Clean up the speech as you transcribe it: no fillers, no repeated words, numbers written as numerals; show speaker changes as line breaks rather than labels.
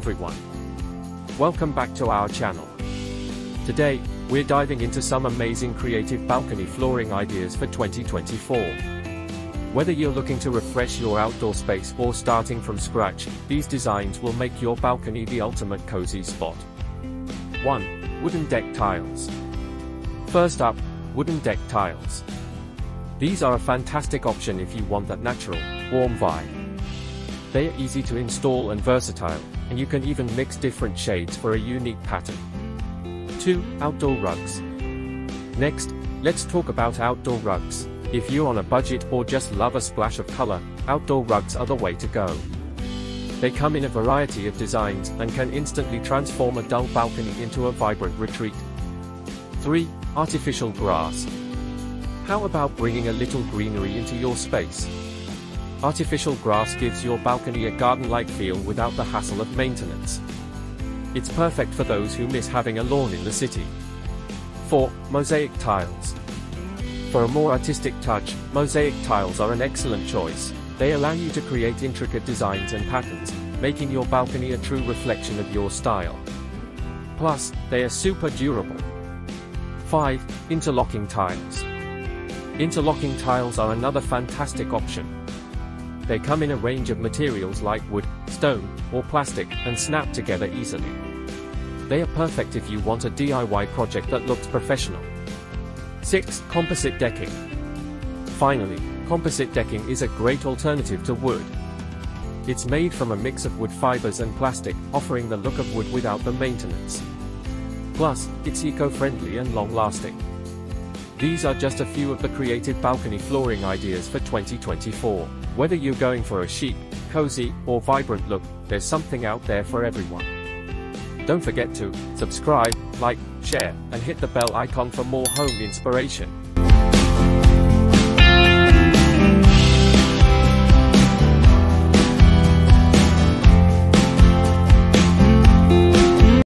everyone. Welcome back to our channel. Today, we're diving into some amazing creative balcony flooring ideas for 2024. Whether you're looking to refresh your outdoor space or starting from scratch, these designs will make your balcony the ultimate cozy spot. 1. Wooden deck tiles. First up, wooden deck tiles. These are a fantastic option if you want that natural, warm vibe. They are easy to install and versatile, and you can even mix different shades for a unique pattern. 2. Outdoor rugs. Next, let's talk about outdoor rugs. If you're on a budget or just love a splash of color, outdoor rugs are the way to go. They come in a variety of designs and can instantly transform a dull balcony into a vibrant retreat. 3. Artificial grass. How about bringing a little greenery into your space? Artificial grass gives your balcony a garden-like feel without the hassle of maintenance. It's perfect for those who miss having a lawn in the city. 4. Mosaic tiles. For a more artistic touch, mosaic tiles are an excellent choice. They allow you to create intricate designs and patterns, making your balcony a true reflection of your style. Plus, they are super durable. 5. Interlocking tiles. Interlocking tiles are another fantastic option. They come in a range of materials like wood, stone, or plastic, and snap together easily. They are perfect if you want a DIY project that looks professional. 6. Composite decking. Finally, composite decking is a great alternative to wood. It's made from a mix of wood fibers and plastic, offering the look of wood without the maintenance. Plus, it's eco-friendly and long-lasting. These are just a few of the creative balcony flooring ideas for 2024. Whether you're going for a chic, cozy, or vibrant look, there's something out there for everyone. Don't forget to subscribe, like, share, and hit the bell icon for more home inspiration.